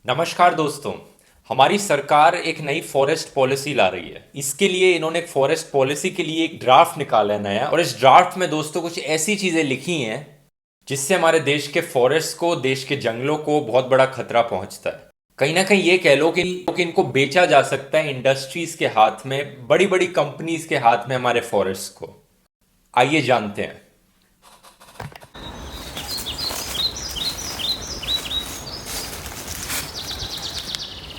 नमस्कार दोस्तों। हमारी सरकार एक नई फॉरेस्ट पॉलिसी ला रही है। इसके लिए इन्होंने एक फॉरेस्ट पॉलिसी के लिए एक ड्राफ्ट निकाला है नया, और इस ड्राफ्ट में दोस्तों कुछ ऐसी चीजें लिखी हैं जिससे हमारे देश के फॉरेस्ट को, देश के जंगलों को बहुत बड़ा खतरा पहुंचता है। कहीं ना कहीं ये कह लो कि इनको बेचा जा सकता है इंडस्ट्रीज के हाथ में, बड़ी बड़ी कंपनीज के हाथ में हमारे फॉरेस्ट को। आइए जानते हैं।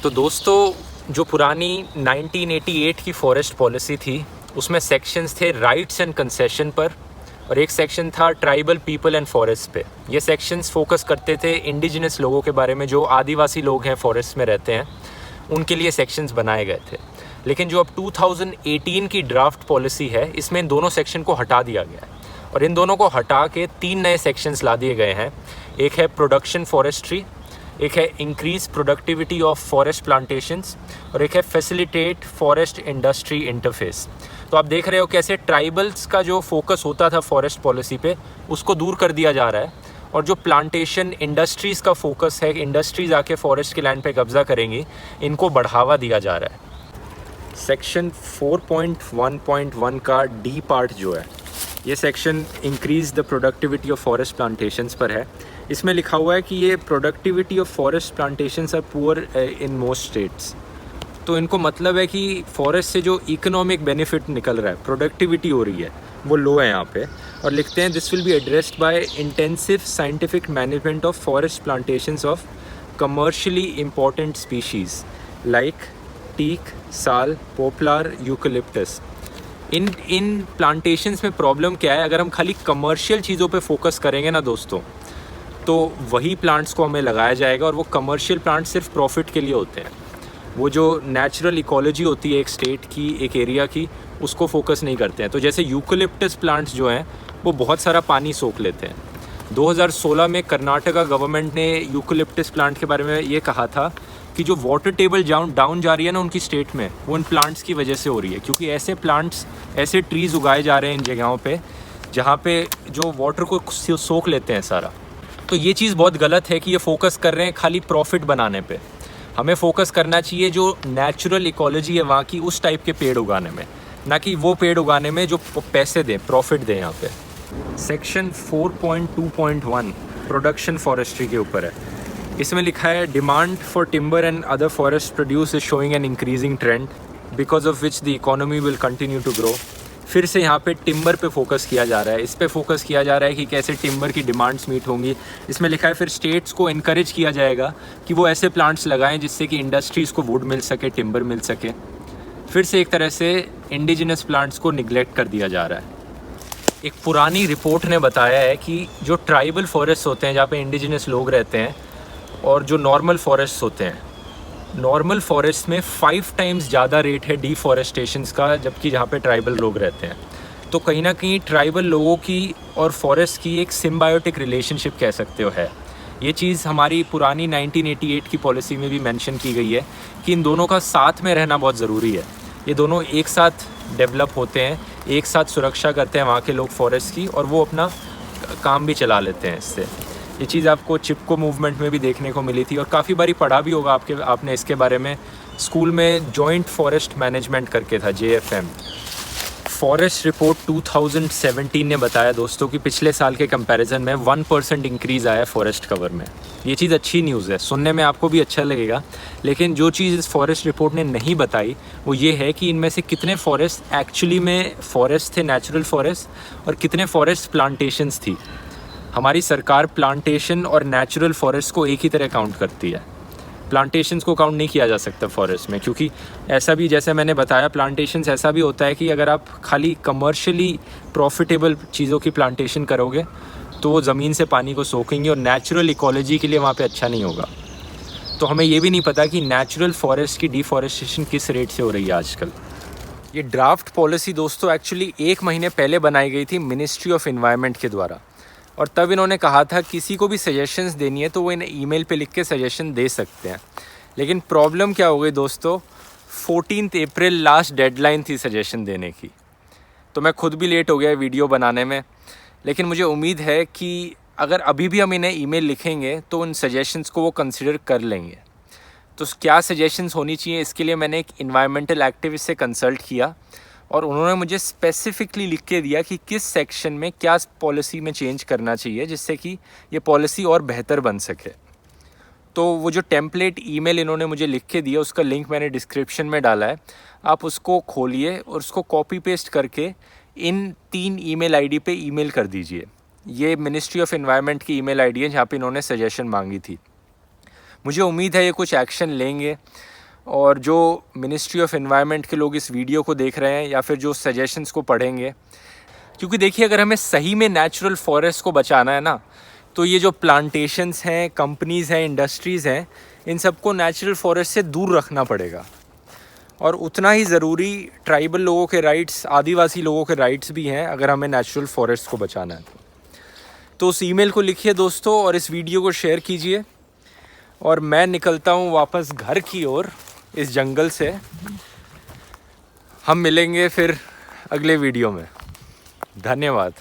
तो दोस्तों, जो पुरानी 1988 की फॉरेस्ट पॉलिसी थी उसमें सेक्शंस थे राइट्स एंड कंसेशन पर, और एक सेक्शन था ट्राइबल पीपल एंड फॉरेस्ट पे। ये सेक्शंस फोकस करते थे इंडिजिनस लोगों के बारे में, जो आदिवासी लोग हैं फॉरेस्ट में रहते हैं, उनके लिए सेक्शंस बनाए गए थे। लेकिन जो अब 2018 की ड्राफ्ट पॉलिसी है, इसमें इन दोनों सेक्शन को हटा दिया गया है, और इन दोनों को हटा के 3 नए सेक्शंस ला दिए गए हैं। एक है प्रोडक्शन फॉरेस्ट्री, एक है increase productivity of forest plantations, और एक है फैसिलिटेट फॉरेस्ट इंडस्ट्री इंटरफेस। तो आप देख रहे हो कैसे ट्राइबल्स का जो फोकस होता था फॉरेस्ट पॉलिसी पे, उसको दूर कर दिया जा रहा है, और जो प्लांटेशन इंडस्ट्रीज़ का फोकस है, इंडस्ट्रीज़ आके फॉरेस्ट के लैंड पे कब्जा करेंगी, इनको बढ़ावा दिया जा रहा है। सेक्शन 4.1.1 का डी पार्ट जो है, ये section increase the productivity of forest plantations पर है। इसमें लिखा हुआ है कि ये productivity of forest plantations are poor in most states. तो इनको मतलब है कि फॉरेस्ट से जो इकोनॉमिक बेनिफिट निकल रहा है, प्रोडक्टिविटी हो रही है, वो लो है यहाँ पे। और लिखते हैं this will be addressed by intensive scientific management of forest plantations of commercially important species like teak, sal, poplar, eucalyptus. इन प्लांटेशंस में प्रॉब्लम क्या है, अगर हम खाली कमर्शियल चीज़ों पे फोकस करेंगे ना दोस्तों, तो वही प्लांट्स को हमें लगाया जाएगा, और वो कमर्शियल प्लांट्स सिर्फ प्रॉफिट के लिए होते हैं। वो जो नेचुरल इकोलॉजी होती है एक स्टेट की, एक एरिया की, उसको फोकस नहीं करते हैं। तो जैसे यूकलिप्टस प्लांट्स जो हैं, वो बहुत सारा पानी सोख लेते हैं। 2016 में कर्नाटका गवर्नमेंट ने यूकलिप्टस प्लांट के बारे में ये कहा था कि जो वाटर टेबल डाउन जा रही है ना उनकी स्टेट में, वो इन प्लांट्स की वजह से हो रही है, क्योंकि ऐसे प्लांट्स, ऐसे ट्रीज़ उगाए जा रहे हैं इन जगहों पे जहाँ पे जो वाटर को सोख लेते हैं सारा। तो ये चीज़ बहुत गलत है कि ये फोकस कर रहे हैं खाली प्रॉफिट बनाने पे। हमें फोकस करना चाहिए जो नेचुरल इकोलॉजी है वहाँ की, उस टाइप के पेड़ उगाने में, ना कि वो पेड़ उगाने में जो पैसे दें, प्रॉफिट दें यहाँ पे। सेक्शन 4.2.1 प्रोडक्शन फॉरेस्ट्री के ऊपर है। इसमें लिखा है demand for timber and other forest produce is showing an increasing trend because of which the economy will continue to grow. फिर से यहाँ पे टिम्बर पे फोकस किया जा रहा है, इस पे फोकस किया जा रहा है कि कैसे टिम्बर की डिमांड्स मीट होंगी। इसमें लिखा है फिर स्टेट्स को इनकरेज किया जाएगा कि वो ऐसे प्लांट्स लगाएं जिससे कि इंडस्ट्रीज़ को वुड मिल सके, टिम्बर मिल सके। फिर से एक तरह से इंडिजिनस प्लांट्स को निगलेक्ट कर दिया जा रहा है। एक पुरानी रिपोर्ट ने बताया है कि जो ट्राइबल फॉरेस्ट होते हैं, जहाँ पे इंडिजिनस लोग रहते हैं, और जो नॉर्मल फॉरेस्ट होते हैं, नॉर्मल फॉरेस्ट में 5 टाइम्स ज़्यादा रेट है डिफॉरेस्टेशंस का, जबकि जहाँ पे ट्राइबल लोग रहते हैं। तो कहीं ना कहीं ट्राइबल लोगों की और फॉरेस्ट की एक सिम्बायोटिक रिलेशनशिप कह सकते हो है। ये चीज़ हमारी पुरानी 1988 की पॉलिसी में भी मेंशन की गई है कि इन दोनों का साथ में रहना बहुत ज़रूरी है। ये दोनों एक साथ डेवलप होते हैं, एक साथ सुरक्षा करते हैं वहाँ के लोग फॉरेस्ट की, और वो अपना काम भी चला लेते हैं इससे। ये चीज़ आपको चिपको मूवमेंट में भी देखने को मिली थी, और काफ़ी बारी पढ़ा भी होगा आपने इसके बारे में। स्कूल में जॉइंट फॉरेस्ट मैनेजमेंट करके था, JFM। फॉरेस्ट रिपोर्ट 2017 ने बताया दोस्तों कि पिछले साल के कंपैरिजन में 1% इंक्रीज़ आया है फॉरेस्ट कवर में। ये चीज़ अच्छी न्यूज़ है, सुनने में आपको भी अच्छा लगेगा। लेकिन जो चीज़ इस फॉरेस्ट रिपोर्ट ने नहीं बताई वो ये है कि इनमें से कितने फॉरेस्ट एक्चुअली में फॉरेस्ट थे, नेचुरल फॉरेस्ट, और कितने फॉरेस्ट प्लांटेशंस थी। हमारी सरकार प्लांटेशन और नेचुरल फॉरेस्ट को एक ही तरह काउंट करती है। प्लांटेशंस को काउंट नहीं किया जा सकता फॉरेस्ट में, क्योंकि ऐसा भी, जैसे मैंने बताया, प्लांटेशंस ऐसा भी होता है कि अगर आप खाली कमर्शियली प्रॉफिटेबल चीज़ों की प्लांटेशन करोगे तो वो ज़मीन से पानी को सोखेंगे, और नेचुरल इकोलॉजी के लिए वहाँ पे अच्छा नहीं होगा। तो हमें ये भी नहीं पता कि नेचुरल फॉरेस्ट की डिफॉरेस्टेशन किस रेट से हो रही है आजकल। ये ड्राफ्ट पॉलिसी दोस्तों एक्चुअली 1 महीने पहले बनाई गई थी मिनिस्ट्री ऑफ एनवायरनमेंट के द्वारा, और तब इन्होंने कहा था किसी को भी सजेशंस देनी है तो वो इन्हें ईमेल पे लिख के सजेशन दे सकते हैं। लेकिन प्रॉब्लम क्या हो गई दोस्तों, 14 अप्रैल लास्ट डेडलाइन थी सजेशन देने की। तो मैं खुद भी लेट हो गया वीडियो बनाने में, लेकिन मुझे उम्मीद है कि अगर अभी भी हम इन्हें ईमेल लिखेंगे तो उन सजेशंस को वो कंसिडर कर लेंगे। तो क्या सजेशंस होनी चाहिए, इसके लिए मैंने एक इन्वायरमेंटल एक्टिविस्ट से कंसल्ट किया और उन्होंने मुझे स्पेसिफिकली लिख के दिया कि किस सेक्शन में क्या पॉलिसी में चेंज करना चाहिए जिससे कि ये पॉलिसी और बेहतर बन सके। तो वो जो टेम्पलेट ईमेल इन्होंने मुझे लिख के दिया उसका लिंक मैंने डिस्क्रिप्शन में डाला है, आप उसको खोलिए और उसको कॉपी पेस्ट करके इन 3 ईमेल आईडी पे ईमेल कर दीजिए। ये मिनिस्ट्री ऑफ एनवायरनमेंट की ईमेल आईडी है जहाँ पे इन्होंने सजेशन मांगी थी। मुझे उम्मीद है ये कुछ एक्शन लेंगे और जो मिनिस्ट्री ऑफ एनवायरनमेंट के लोग इस वीडियो को देख रहे हैं या फिर जो सजेशंस को पढ़ेंगे, क्योंकि देखिए अगर हमें सही में नेचुरल फॉरेस्ट को बचाना है ना, तो ये जो प्लांटेशंस हैं, कंपनीज़ हैं, इंडस्ट्रीज़ हैं, इन सबको नेचुरल फॉरेस्ट से दूर रखना पड़ेगा। और उतना ही ज़रूरी ट्राइबल लोगों के राइट्स, आदिवासी लोगों के राइट्स भी हैं अगर हमें नेचुरल फॉरेस्ट को बचाना है तो उस ईमेल को लिखिए दोस्तों और इस वीडियो को शेयर कीजिए। और मैं निकलता हूँ वापस घर की ओर इस जंगल से। हम मिलेंगे फिर अगले वीडियो में। धन्यवाद।